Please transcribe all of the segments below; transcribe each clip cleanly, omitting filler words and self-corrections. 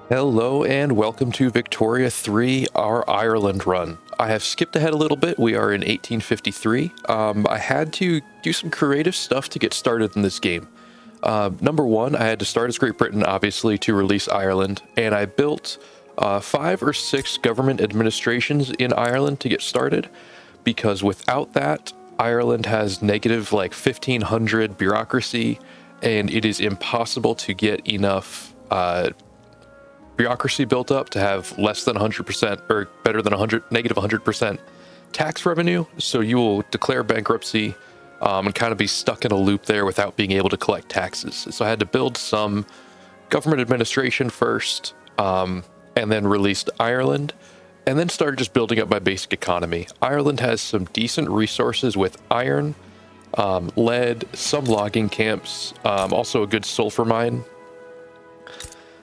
Hello and welcome to Victoria 3, our Ireland run. I have skipped ahead a little bit. We are in 1853. I had to do some creative stuff to get started in this game. Number one, I had to start as Great Britain, obviously, to release Ireland, and I built 5 or 6 government administrations in Ireland to get started, because without that, Ireland has negative like 1500 bureaucracy, and it is impossible to get enough bureaucracy built up to have less than 100% or better than 100 negative 100% tax revenue. So you will declare bankruptcy and kind of be stuck in a loop there without being able to collect taxes. So I had to build some government administration first, and then released Ireland, and then started just building up my basic economy. Ireland has some decent resources with iron, lead, some logging camps, also a good sulfur mine.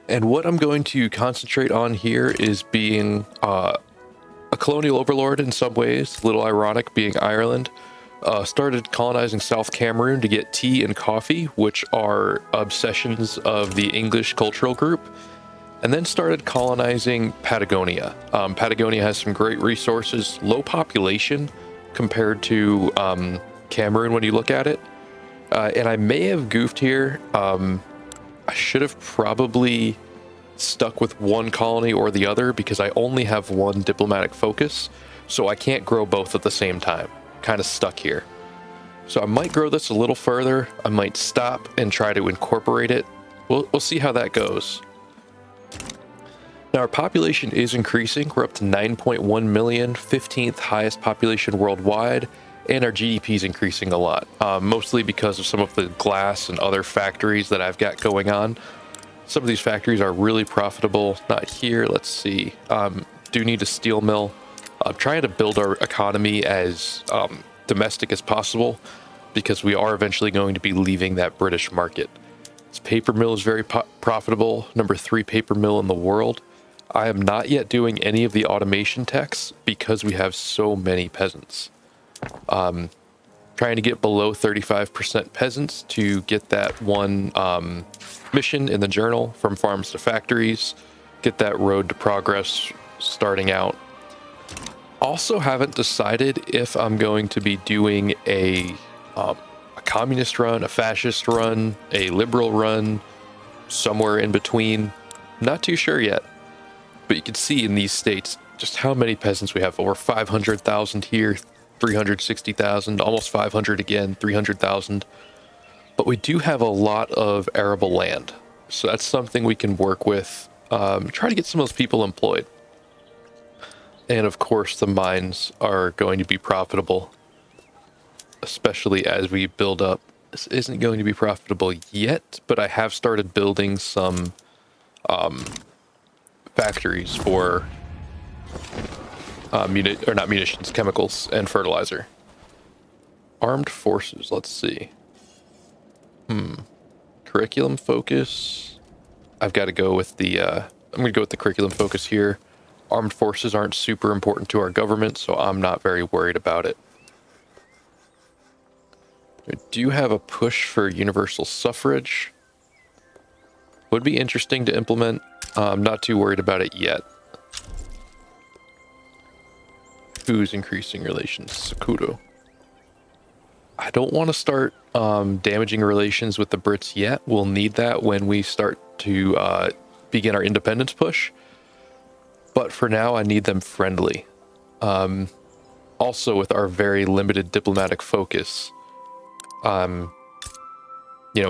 And what I'm going to concentrate on here is being a colonial overlord in some ways, a little ironic being Ireland. Started colonizing South Cameroon to get tea and coffee, which are obsessions of the English cultural group, and then started colonizing Patagonia. Patagonia has some great resources, low population compared to Cameroon when you look at it. And I may have goofed here. I should have probably stuck with one colony or the other because I only have one diplomatic focus, so I can't grow both at the same time. Kind of stuck here. So I might grow this a little further. I might stop and try to incorporate it. We'll see how that goes. Now our population is increasing. We're up to 9.1 million, 15th highest population worldwide, and our GDP is increasing a lot, mostly because of some of the glass and other factories that I've got going on. Some of these factories are really profitable. Not here, let's see. Do need a steel mill. I'm trying to build our economy as domestic as possible because we are eventually going to be leaving that British market. This paper mill is very profitable, number 3 paper mill in the world. I am not yet doing any of the automation techs because we have so many peasants. Trying to get below 35% peasants to get that one mission in the journal, From Farms to Factories, get that road to progress starting out. Also haven't decided if I'm going to be doing a communist run, a fascist run, a liberal run, somewhere in between. Not too sure yet, but you can see in these states just how many peasants we have. Over 500,000 here, 360,000, almost 500 again, 300,000. But we do have a lot of arable land, so that's something we can work with. Try to get some of those people employed. And of course, the mines are going to be profitable, especially as we build up. This isn't going to be profitable yet, but I have started building some factories for not munitions, chemicals, and fertilizer. Armed forces, let's see. Curriculum focus. I've got to go with the, I'm going to go with the curriculum focus here. Armed forces aren't super important to our government, so I'm not very worried about it. I do have a push for universal suffrage. Would be interesting to implement. I'm not too worried about it yet. Who's increasing relations? Sakudo. I don't want to start damaging relations with the Brits yet. We'll need that when we start to begin our independence push. But for now, I need them friendly. Also, with our very limited diplomatic focus, we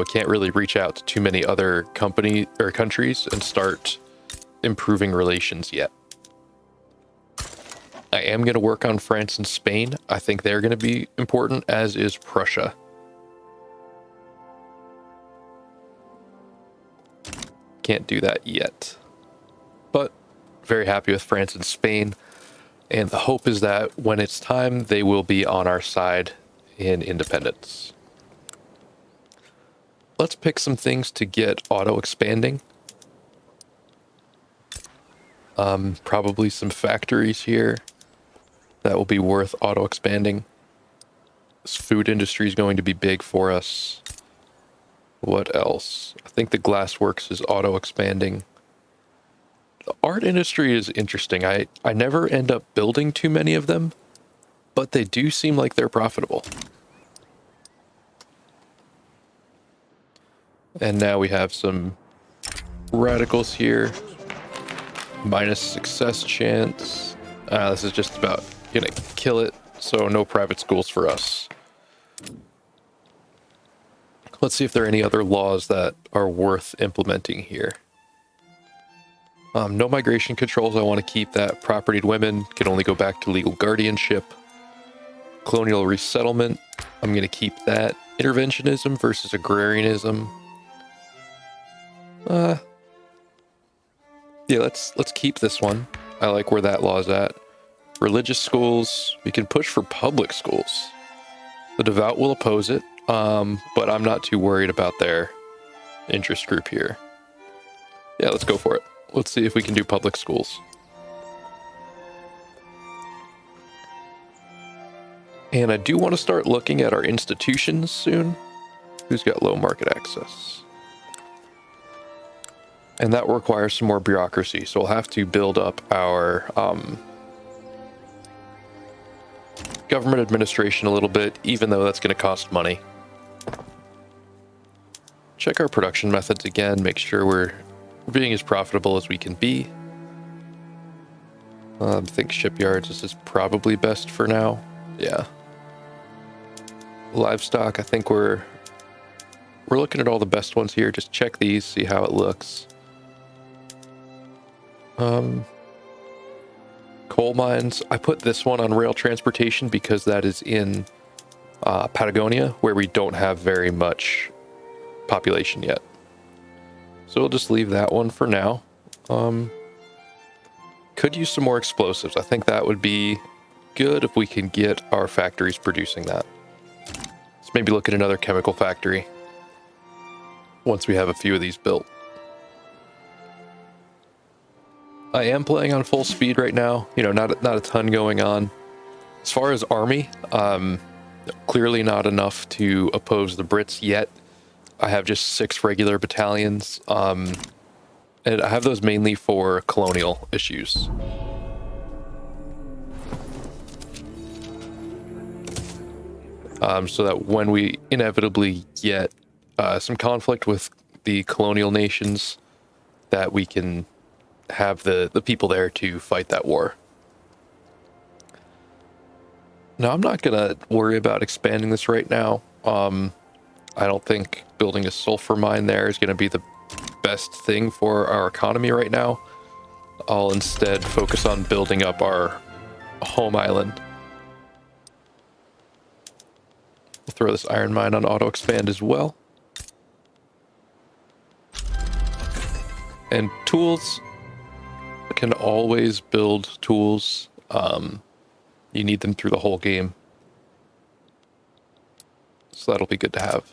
can't really reach out to too many other company or countries and start improving relations yet. I am going to work on France and Spain. I think they're going to be important, as is Prussia. Can't do that yet. But very happy with France and Spain. And the hope is that when it's time, they will be on our side in independence. Let's pick some things to get auto-expanding. Probably some factories here that will be worth auto-expanding. This food industry is going to be big for us. What else? I think the glassworks is auto-expanding. The art industry is interesting. I never end up building too many of them, but they do seem like they're profitable. And now we have some radicals here. Minus success chance. This is just about gonna kill it, so no private schools for us. Let's see if there are any other laws that are worth implementing here. No migration controls, I want to keep that. Propertied women can only go back to legal guardianship. Colonial resettlement, I'm going to keep that. Interventionism versus agrarianism. Yeah, let's keep this one. I like where that law is at. Religious schools, we can push for public schools. The devout will oppose it, but I'm not too worried about their interest group here. Yeah, let's go for it. Let's see if we can do public schools. And I do want to start looking at our institutions soon. Who's got low market access? And that requires some more bureaucracy, so we'll have to build up our government administration a little bit, even though that's going to cost money. Check our production methods again, make sure we're being as profitable as we can be. I think shipyards, this is probably best for now. Yeah. Livestock, I think we're looking at all the best ones here. Just check these, see how it looks. Coal mines, I put this one on rail transportation because that is in Patagonia, where we don't have very much population yet. So we'll just leave that one for now. Could use some more explosives. I think that would be good if we can get our factories producing that. Let's maybe look at another chemical factory once we have a few of these built. I am playing on full speed right now. You know, not a ton going on. As far as army, clearly not enough to oppose the Brits yet. I have just 6 regular battalions, and I have those mainly for colonial issues. So that when we inevitably get some conflict with the colonial nations, that we can have the people there to fight that war. Now, I'm not going to worry about expanding this right now. I don't think building a sulfur mine there is going to be the best thing for our economy right now. I'll instead focus on building up our home island. We'll throw this iron mine on auto expand as well. And tools, can always build tools. You need them through the whole game. So that'll be good to have.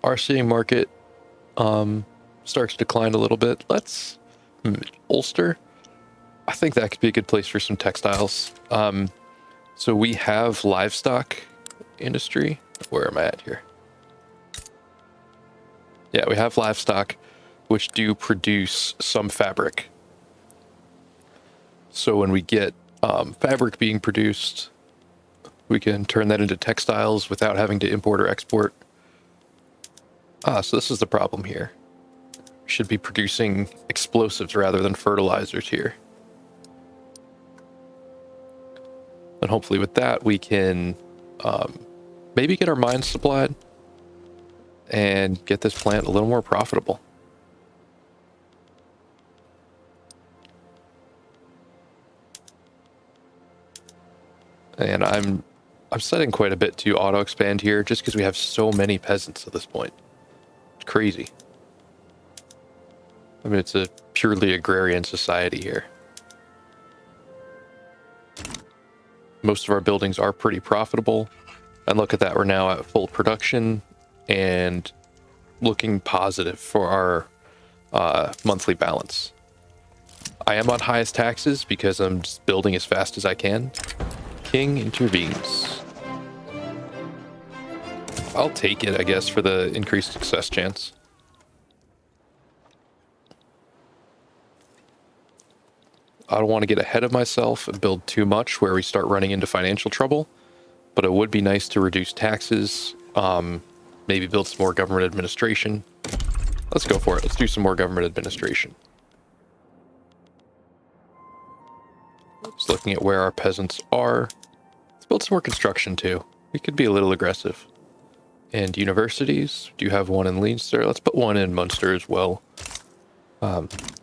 RCA market starts to decline a little bit. Let's Ulster. I think that could be a good place for some textiles. So we have livestock industry. Where am I at here? Yeah, we have livestock, which do produce some fabric. So when we get fabric being produced, we can turn that into textiles without having to import or export. So this is the problem here. We should be producing explosives rather than fertilizers here. And hopefully with that, we can maybe get our mines supplied and get this plant a little more profitable. And I'm setting quite a bit to auto expand here just because we have so many peasants at this point. It's crazy. I mean, it's a purely agrarian society here. Most of our buildings are pretty profitable. And look at that, we're now at full production and looking positive for our monthly balance. I am on highest taxes because I'm just building as fast as I can. King intervenes. I'll take it, I guess, for the increased success chance. I don't want to get ahead of myself and build too much where we start running into financial trouble, but it would be nice to reduce taxes, maybe build some more government administration. Let's go for it. Let's do some more government administration. Just looking at where our peasants are. Let's build some more construction too. We could be a little aggressive. And universities. Do you have one in Leinster? Let's put one in Munster as well.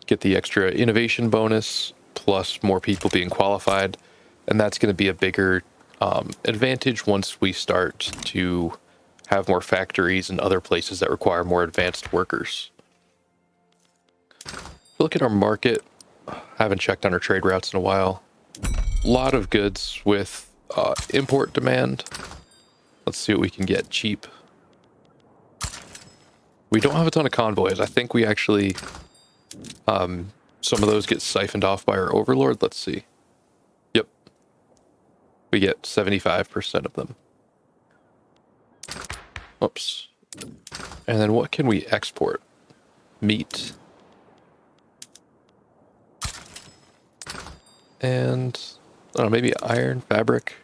Get the extra innovation bonus, plus more people being qualified. And that's going to be a bigger advantage once we start to have more factories and other places that require more advanced workers. Look at our market. I haven't checked on our trade routes in a while. A lot of goods with import demand. Let's see what we can get cheap. We don't have a ton of convoys. I think we actually, some of those get siphoned off by our overlord. Let's see. Yep. We get 75% of them. Oops. And then what can we export? Meat. And, I don't know, maybe iron, fabric.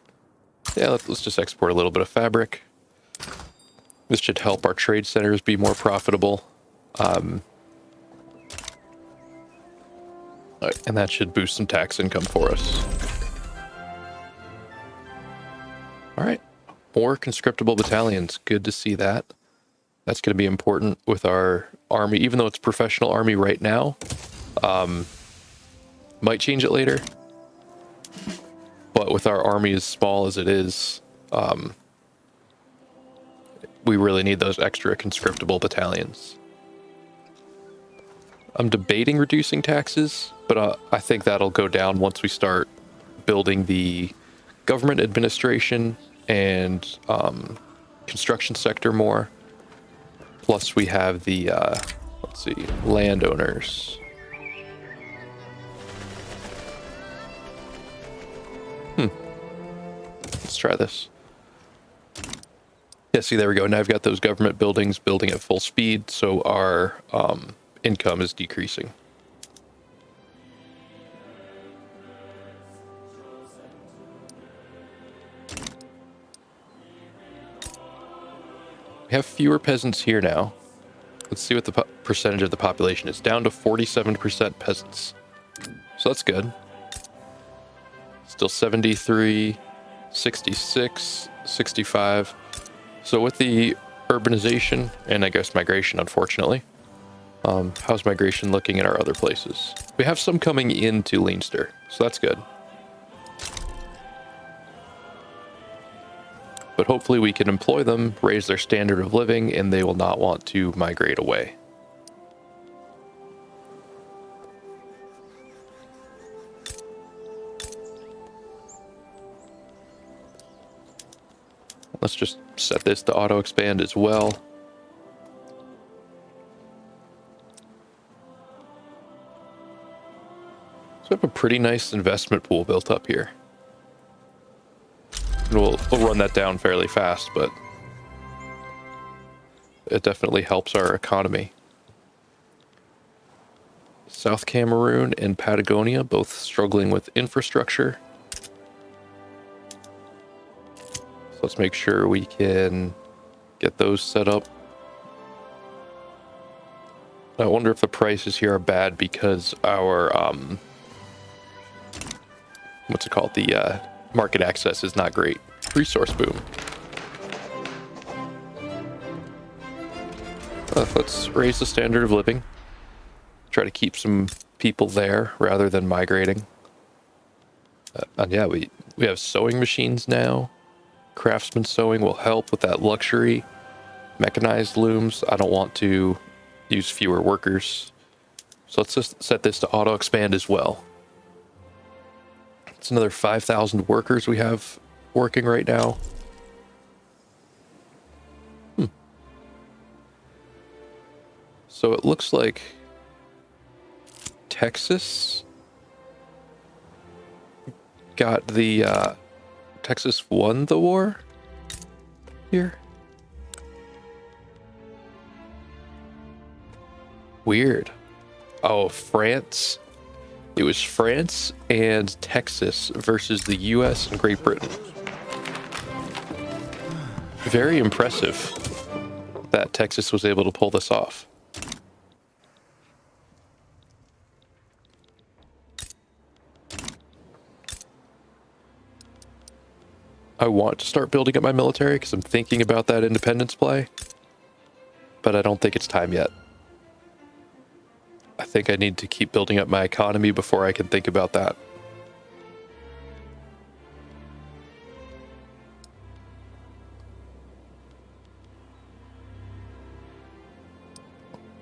Yeah, let's just export a little bit of fabric. This should help our trade centers be more profitable. And that should boost some tax income for us. All right. More conscriptable battalions. Good to see that. That's going to be important with our army, even though it's professional army right now. Might change it later. But with our army as small as it is, we really need those extra conscriptable battalions. I'm debating reducing taxes, but I think that'll go down once we start building the government administration and construction sector more. Plus we have the, let's see, landowners. Let's try this. Yeah, see, there we go. Now I've got those government buildings building at full speed, so our income is decreasing. We have fewer peasants here now. Let's see what the percentage of the population is. Down to 47% peasants. So that's good. Still 73, 66, 65. So with the urbanization, and I guess migration, unfortunately, how's migration looking in our other places? We have some coming into Leinster, so that's good. But hopefully we can employ them, raise their standard of living, and they will not want to migrate away. Let's just set this to auto expand as well. So we have a pretty nice investment pool built up here. And we'll run that down fairly fast, but it definitely helps our economy. South Cameroon and Patagonia both struggling with infrastructure. Let's make sure we can get those set up. I wonder if the prices here are bad because our, what's it called? The market access is not great. Resource boom. Let's raise the standard of living. Try to keep some people there rather than migrating. And yeah, we have sewing machines now. Craftsman sewing will help with that luxury. Mechanized looms, I don't want to use fewer workers. So let's just set this to auto expand as well. It's another 5,000 workers we have working right now. So it looks like Texas got the Texas won the war here. Weird. Oh, France. It was France and Texas versus the US and Great Britain. Very impressive that Texas was able to pull this off. I want to start building up my military because I'm thinking about that independence play, but I don't think it's time yet. I think I need to keep building up my economy before I can think about that.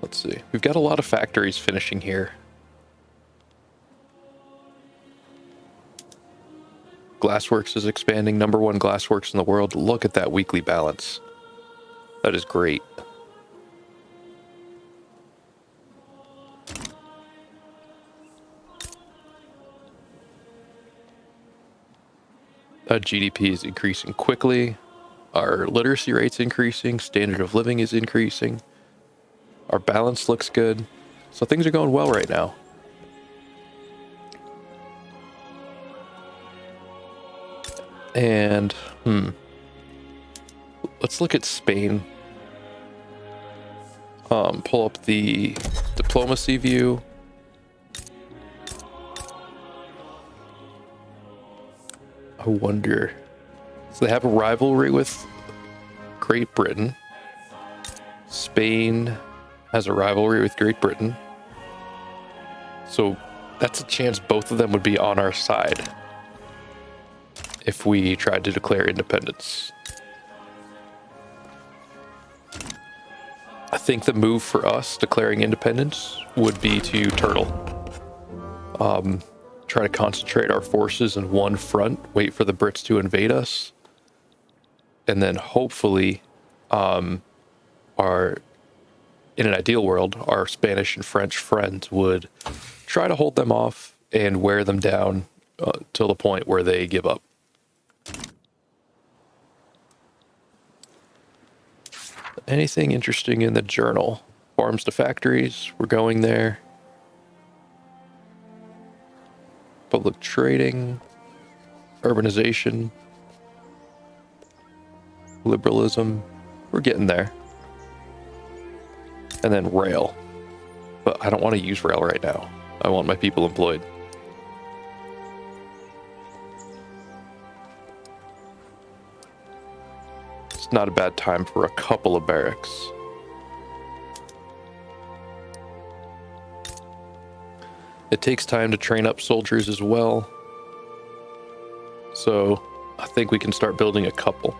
Let's see. We've got a lot of factories finishing here. Glassworks is expanding. #1 glassworks in the world. Look at that weekly balance. That is great. GDP is increasing quickly. Our literacy rate's increasing. Standard of living is increasing. Our balance looks good. So things are going well right now. And, let's look at Spain. Pull up the diplomacy view. I wonder. So they have a rivalry with Great Britain. Spain has a rivalry with Great Britain. So that's a chance both of them would be on our side if we tried to declare independence. I think the move for us declaring independence would be to turtle. Try to concentrate our forces in one front, wait for the Brits to invade us, and then hopefully, in an ideal world, our Spanish and French friends would try to hold them off and wear them down till the point where they give up. Anything interesting in the journal? Farms to factories, we're going there. Public trading, urbanization, liberalism, we're getting there. And then rail. But I don't want to use rail right now. I want my people employed. It's not a bad time for a couple of barracks. It takes time to train up soldiers as well. So I think we can start building a couple.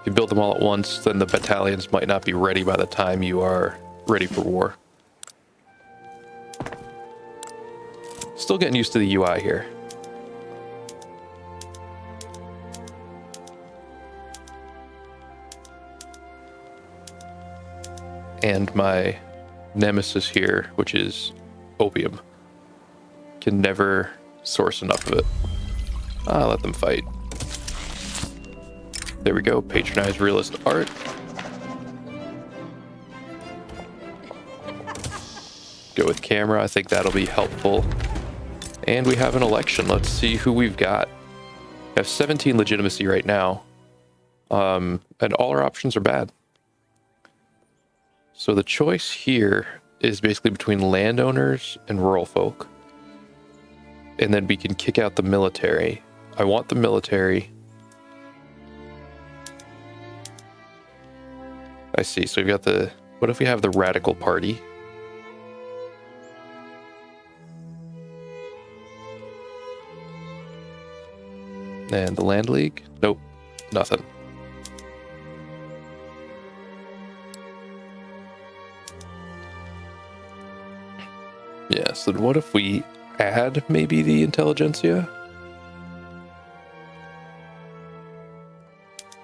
If you build them all at once, then the battalions might not be ready by the time you are ready for war. Still getting used to the UI here. And my nemesis here, which is opium. Can never source enough of it. I'll let them fight. There we go. Patronize realist art. Go with camera. I think that'll be helpful. And we have an election. Let's see who we've got. We have 17 legitimacy right now. And all our options are bad. So the choice here is basically between landowners and rural folk. And then we can kick out the military. I want the military. I see. So we've got the... What if we have the radical party? And the land league? Nope. Nothing. Yeah, so what if we add maybe the intelligentsia?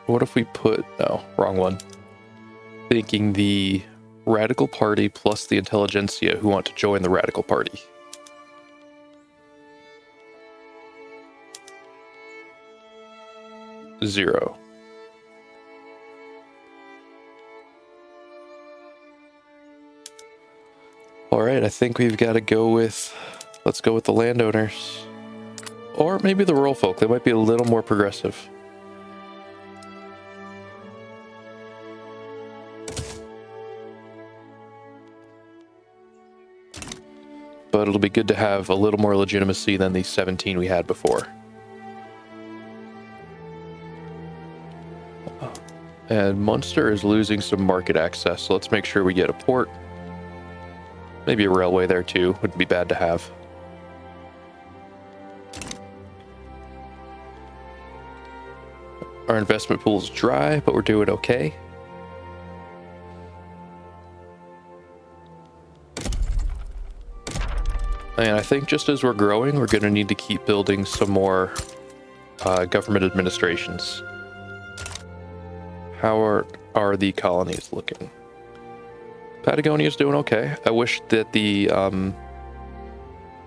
What if we put... No, wrong one. Thinking the radical party plus the intelligentsia who want to join the radical party. Zero. All right, I think we've got to go with Let's go with the landowners. Or maybe the rural folk. They might be a little more progressive. But it'll be good to have a little more legitimacy than the 17 we had before. And Munster is losing some market access, so let's make sure we get a port. Maybe a railway there too, would be bad to have. Our investment pool is dry, but we're doing okay. And I think just as we're growing, we're going to need to keep building some more government administrations. How are the colonies looking? Patagonia's doing okay. I wish that the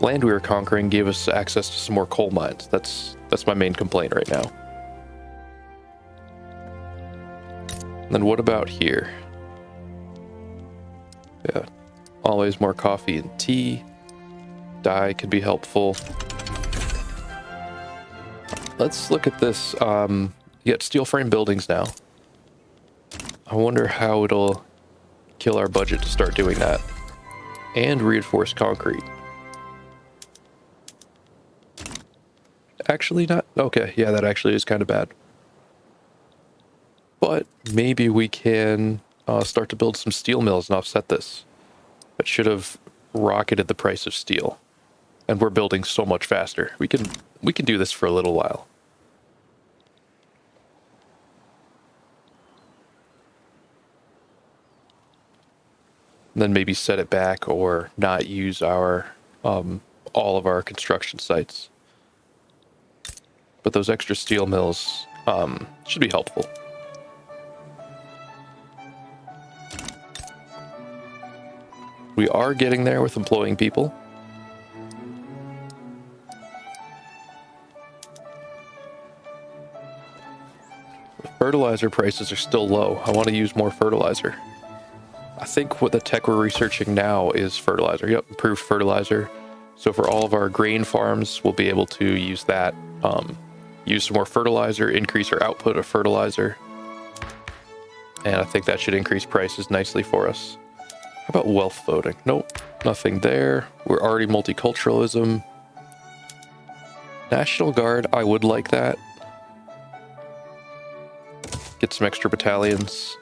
land we were conquering gave us access to some more coal mines. That's my main complaint right now. And then what about here? Yeah, always more coffee and tea. Dye could be helpful. Let's look at this. You get steel frame buildings now. I wonder how it'll kill our budget to start doing that. And reinforced concrete. Actually not. Okay, yeah, that actually is kind of bad. But maybe we can start to build some steel mills and offset this. That should have rocketed the price of steel. And we're building so much faster. We can do this for a little while. And then maybe set it back or not use our all of our construction sites. But those extra steel mills should be helpful. We are getting there with employing people. Fertilizer prices are still low. I want to use more fertilizer. I think what the tech we're researching now is fertilizer. Yep, improved fertilizer. So for all of our grain farms, we'll be able to use that. Use some more fertilizer, increase our output of fertilizer. And I think that should increase prices nicely for us. How about wealth voting? Nope, nothing there. We're already multiculturalism. National Guard, I would like that. Get some extra battalions.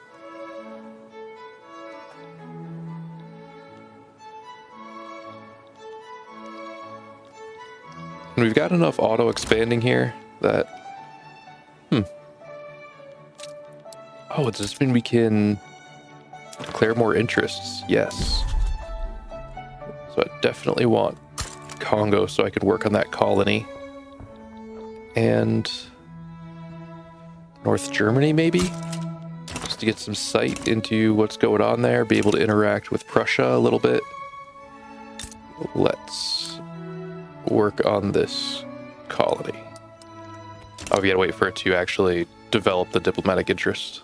And we've got enough auto expanding here that... Oh, does this mean we can declare more interests? Yes. So I definitely want Congo so I could work on that colony. And North Germany, maybe? Just to get some sight into what's going on there, be able to interact with Prussia a little bit. Let's work on this colony. Oh, we gotta wait for it to actually develop the diplomatic interest.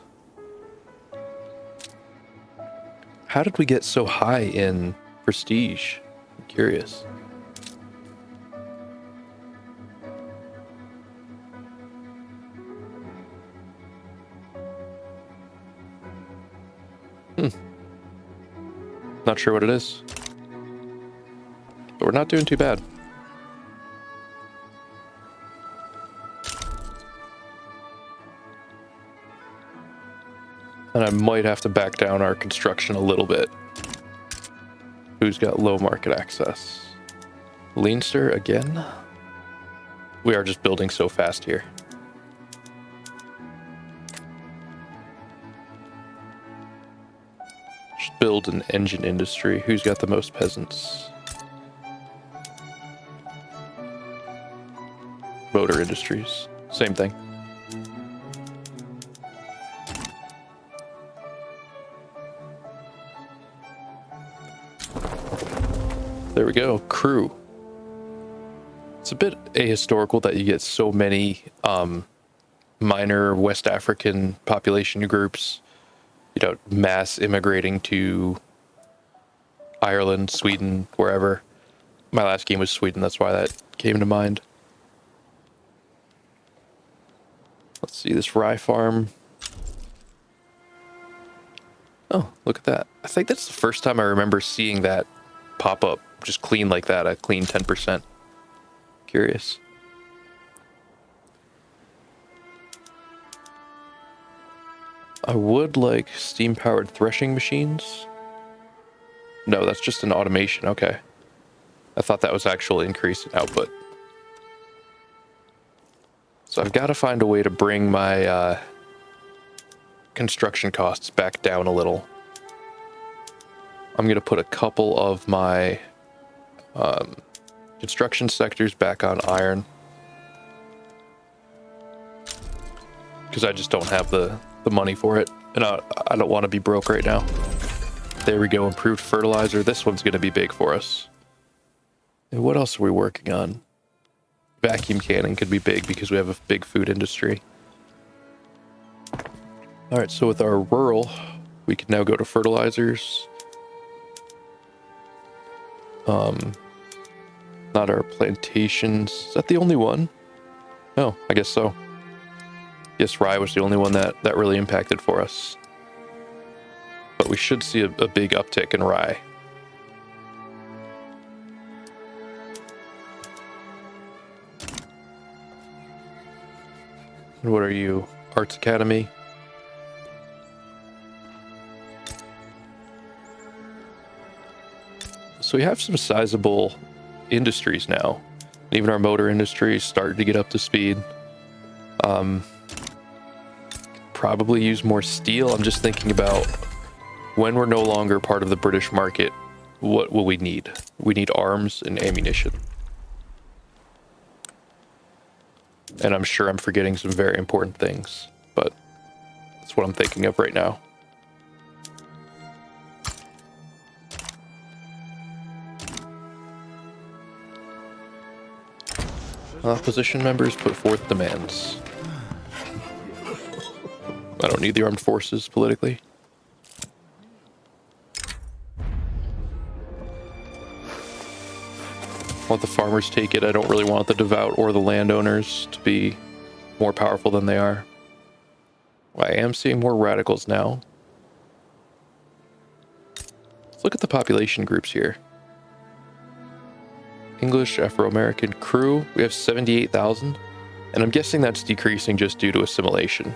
How did we get so high in prestige? I'm curious. Not sure what it is. But we're not doing too bad. And I might have to back down our construction a little bit. Who's got low market access? Leinster again? We are just building so fast here. Should build an engine industry. Who's got the most peasants? Motor industries. Same thing. There we go. Crew. It's a bit ahistorical that you get so many minor West African population groups, you know, mass immigrating to Ireland, Sweden, wherever. My last game was Sweden, that's why that came to mind. Let's see, this rye farm. Oh, look at that. I think that's the first time I remember seeing that pop up, just clean like that, a clean 10%. Curious. I would like steam-powered threshing machines. No, that's just an automation, okay. I thought that was actual increase in output. So I've got to find a way to bring my construction costs back down a little. I'm going to put a couple of my construction sectors back on iron. Because I just don't have the money for it. And I don't want to be broke right now. There we go, improved fertilizer. This one's going to be big for us. And what else are we working on? Vacuum canning could be big because we have a big food industry. All right, so with our rural, we can now go to fertilizers. Not our plantations. Is that the only one? Oh, I guess so. Yes, rye was the only one that really impacted for us. But we should see a big uptick in rye. And what are you? Arts Academy? So we have some sizable industries now. Even our motor industry is starting to get up to speed. Probably use more steel. I'm just thinking about when we're no longer part of the British market, what will we need? We need arms and ammunition. And I'm sure I'm forgetting some very important things, but that's what I'm thinking of right now. Opposition members put forth demands. I don't need the armed forces politically. Let the farmers take it. I don't really want the devout or the landowners to be more powerful than they are. I am seeing more radicals now. Let's look at the population groups here. English, Afro-American, crew, we have 78,000. And I'm guessing that's decreasing just due to assimilation.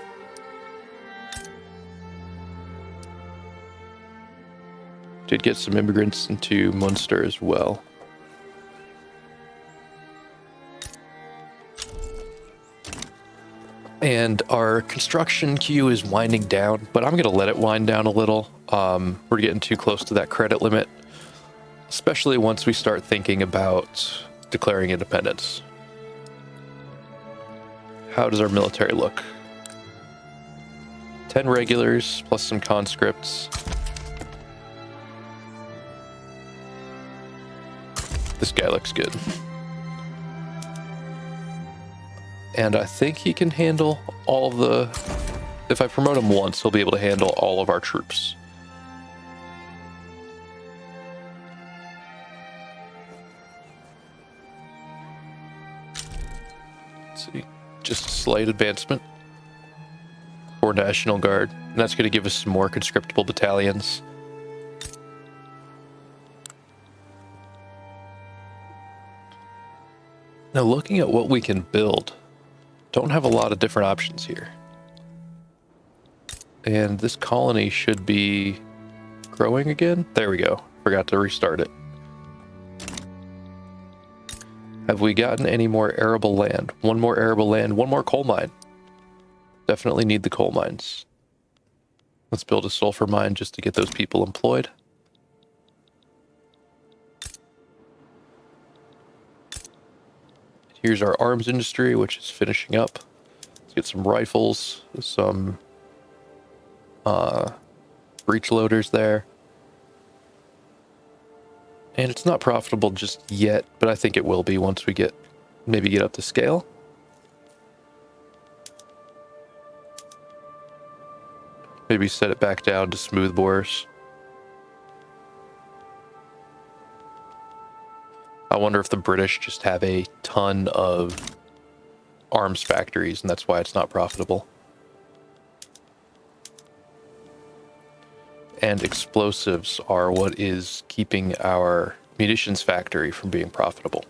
Did get some immigrants into Munster as well. And our construction queue is winding down, but I'm going to let it wind down a little. We're getting too close to that credit limit, especially once we start thinking about declaring independence. How does our military look? 10 regulars plus some conscripts. This guy looks good. And I think he can handle all of the... If I promote him once, he'll be able to handle all of our troops. Let's see. Just a slight advancement for National Guard. And that's going to give us some more conscriptable battalions. Now, looking at what we can build, don't have a lot of different options here. And this colony should be growing again. There we go. Forgot to restart it. Have we gotten any more arable land? One more arable land, one more coal mine. Definitely need the coal mines. Let's build a sulfur mine just to get those people employed. Here's our arms industry, which is finishing up. Let's get some rifles, some breech loaders there. And it's not profitable just yet, but I think it will be once we maybe get up to scale. Maybe set it back down to smooth bores. I wonder if the British just have a ton of arms factories and that's why it's not profitable. And explosives are what is keeping our munitions factory from being profitable.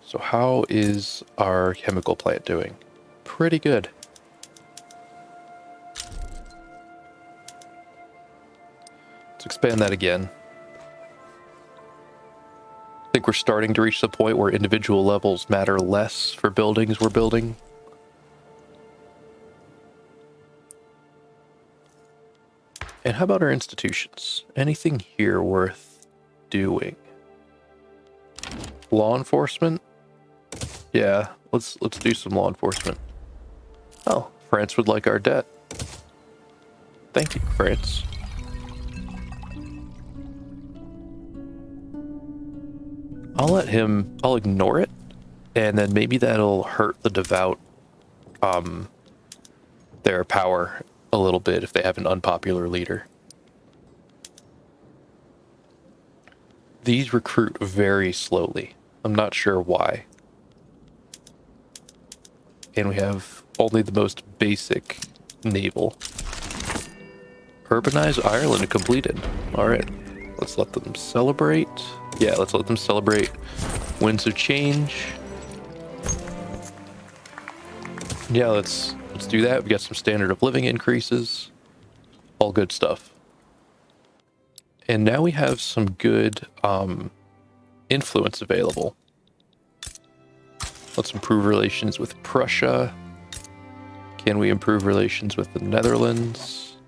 So how is our chemical plant doing? Pretty good. Let's expand that again. I think we're starting to reach the point where individual levels matter less for buildings we're building. And how about our institutions? Anything here worth doing? Law enforcement? Yeah, let's do some law enforcement. Oh, France would like our debt. Thank you, France. I'll ignore it, and then maybe that'll hurt the devout, their power a little bit if they have an unpopular leader. These recruit very slowly. I'm not sure why. And we have only the most basic naval. Urbanize Ireland completed. All right, let's let them celebrate. Yeah, let's let them celebrate winds of change. Yeah, let's do that. We got some standard of living increases. All good stuff. And now we have some good influence available. Let's improve relations with Prussia. Can we improve relations with the Netherlands?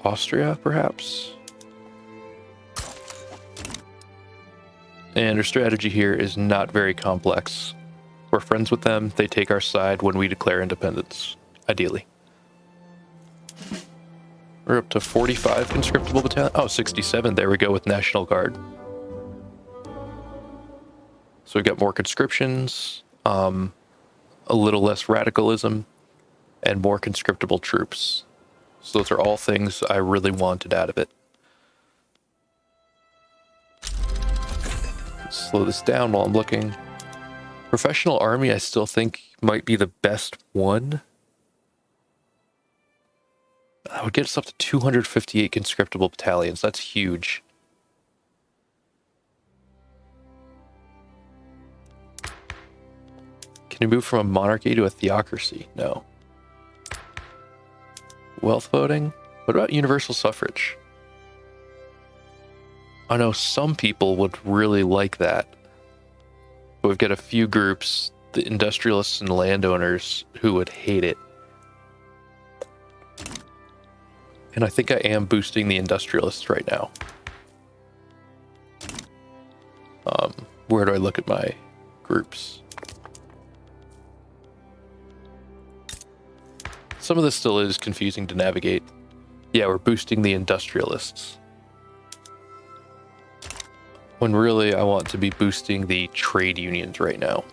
Austria, perhaps? And our strategy here is not very complex. We're friends with them. They take our side when we declare independence, ideally. We're up to 45 conscriptable battalion. Oh, 67. There we go with National Guard. So we've got more conscriptions, a little less radicalism, and more conscriptable troops. So those are all things I really wanted out of it. Slow this down while I'm looking. Professional Army, I still think might be the best one. That would get us up to 258 conscriptable battalions. That's huge. Can you move from a monarchy to a theocracy? No. Wealth voting? What about universal suffrage? I know some people would really like that. But we've got a few groups, the industrialists and landowners, who would hate it. And I think I am boosting the industrialists right now. Where do I look at my groups? Some of this still is confusing to navigate. Yeah, we're boosting the industrialists. When really I want to be boosting the trade unions right now.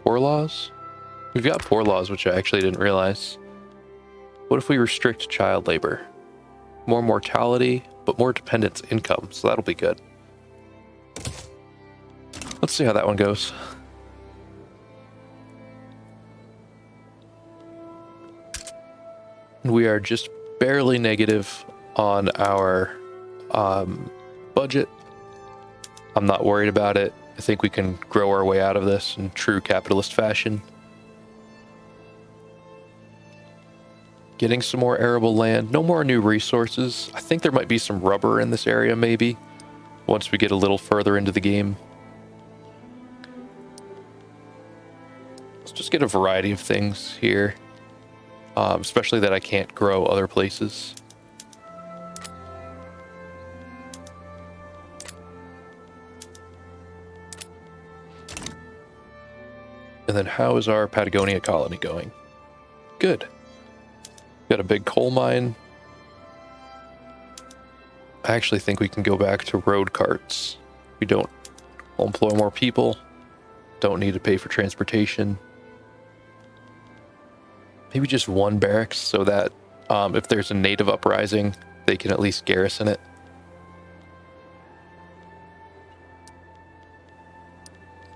Poor laws? We've got poor laws, which I actually didn't realize. What if we restrict child labor? More mortality, but more dependents' income, so that'll be good. Let's see how that one goes. We are just barely negative on our budget. I'm not worried about it. I think we can grow our way out of this in true capitalist fashion. Getting some more arable land. No more new resources. I think there might be some rubber in this area, maybe, once we get a little further into the game. Let's just get a variety of things here. Especially that I can't grow other places. And then how is our Patagonia colony going? Good. Got a big coal mine. I actually think we can go back to road carts. We don't employ more people. Don't need to pay for transportation. Maybe just one barracks so that if there's a native uprising, they can at least garrison it.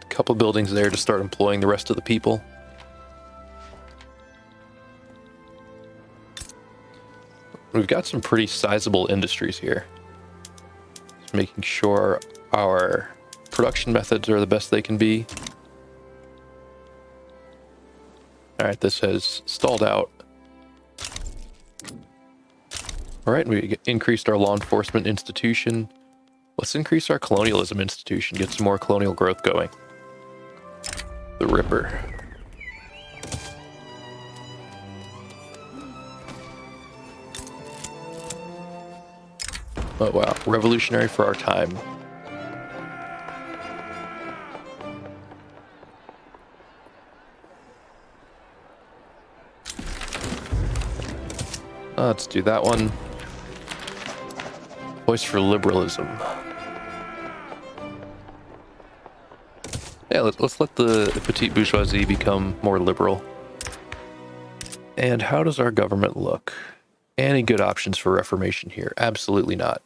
A couple buildings there to start employing the rest of the people. We've got some pretty sizable industries here. Just making sure our production methods are the best they can be. All right, this has stalled out. All right, we increased our law enforcement institution. Let's increase our colonialism institution, get some more colonial growth going. The Ripper. Oh wow, revolutionary for our time. Let's do that one. Voice for liberalism. Yeah, let's let the petite bourgeoisie become more liberal. And how does our government look? Any good options for reformation here? Absolutely not.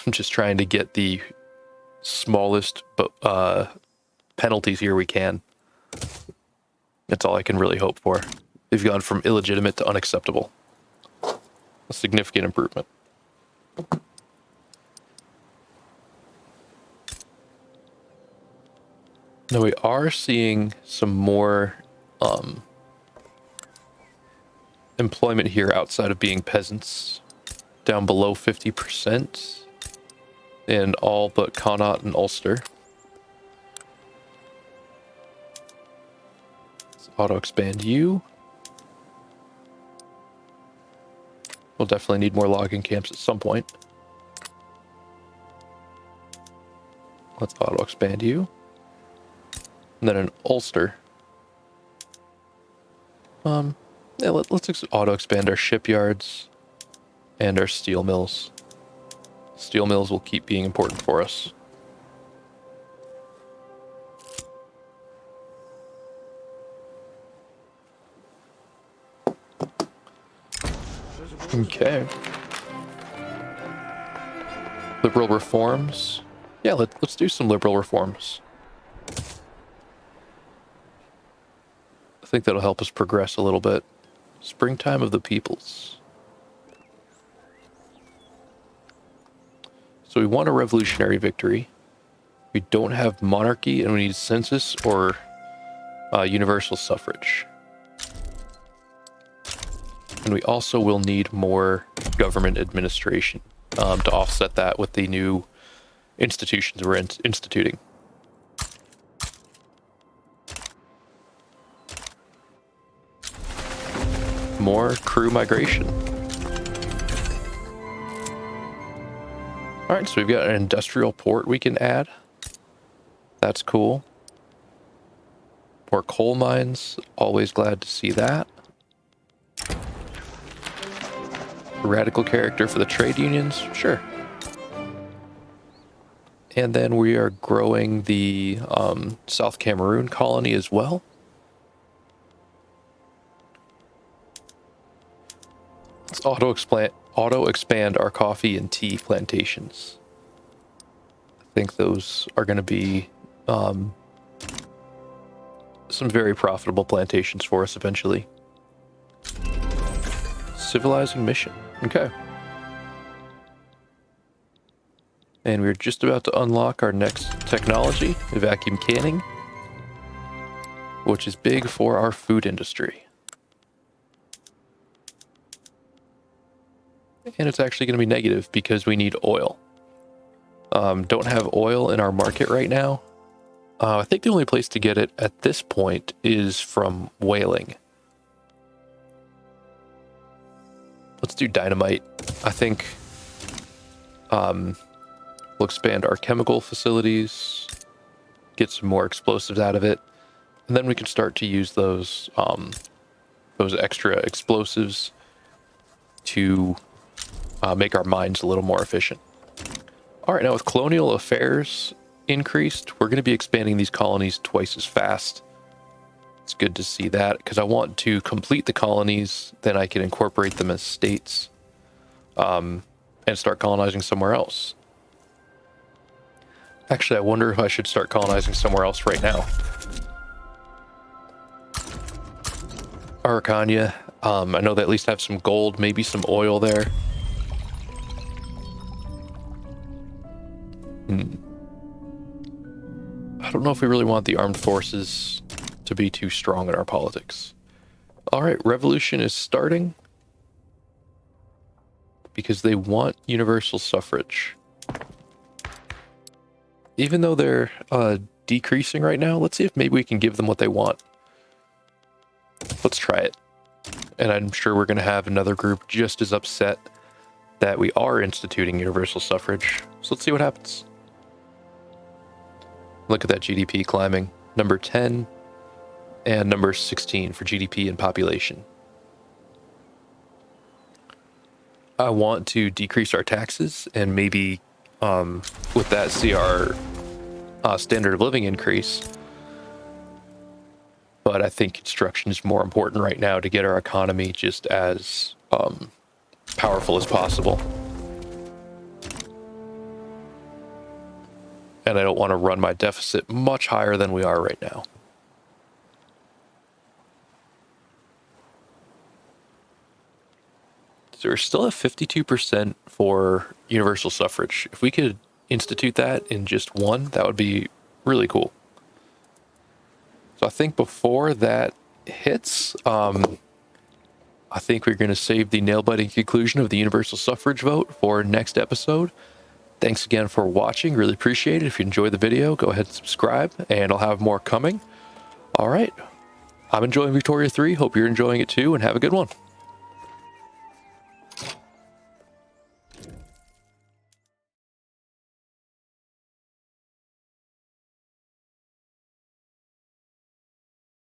I'm just trying to get the smallest penalties here we can. That's all I can really hope for. They've gone from illegitimate to unacceptable. A significant improvement. Now we are seeing some more employment here outside of being peasants, down below 50% in all but Connaught and Ulster. Let's auto expand you. We'll definitely need more logging camps at some point. Let's auto expand you. And then in Ulster. Yeah, let's auto expand our shipyards and our steel mills. Steel mills will keep being important for us. Okay. Liberal reforms. Yeah, let's do some liberal reforms. I think that'll help us progress a little bit. Springtime of the peoples. So we want a revolutionary victory. We don't have monarchy, and we need census or universal suffrage. And we also will need more government administration to offset that with the new institutions we're instituting. More crew migration. All right, so we've got an industrial port we can add. That's cool. More coal mines. Always glad to see that. Radical character for the trade unions. Sure. And then we are growing the South Cameroon colony as well. Let's auto expand our coffee and tea plantations. I think those are going to be some very profitable plantations for us eventually. Civilizing mission. Okay. And we're just about to unlock our next technology, vacuum canning, which is big for our food industry. And it's actually going to be negative because we need oil. Don't have oil in our market right now. I think the only place to get it at this point is from whaling. Let's do dynamite. I think we'll expand our chemical facilities, get some more explosives out of it, and then we can start to use those extra explosives to make our mines a little more efficient. All right, now with colonial affairs increased, we're going to be expanding these colonies twice as fast. It's good to see that, because I want to complete the colonies, then I can incorporate them as states, and start colonizing somewhere else. Actually, I wonder if I should start colonizing somewhere else right now. Araucania. I know they at least have some gold, maybe some oil there. I don't know if we really want the armed forces to be too strong in our politics. All right, revolution is starting because they want universal suffrage. Even though they're decreasing right now, let's see if maybe we can give them what they want. Let's try it. And I'm sure we're going to have another group just as upset that we are instituting universal suffrage. So let's see what happens. Look at that GDP climbing. Number 10 and number 16 for GDP and population. I want to decrease our taxes and maybe with that see our standard of living increase. But I think construction is more important right now to get our economy just as powerful as possible. And I don't want to run my deficit much higher than we are right now. So we're still at 52% for universal suffrage. If we could institute that in just one, that would be really cool. So I think before that hits, I think we're going to save the nail-biting conclusion of the universal suffrage vote for next episode. Thanks again for watching. Really appreciate it. If you enjoyed the video, go ahead and subscribe, and I'll have more coming. All right. I'm enjoying Victoria 3. Hope you're enjoying it too, and have a good one.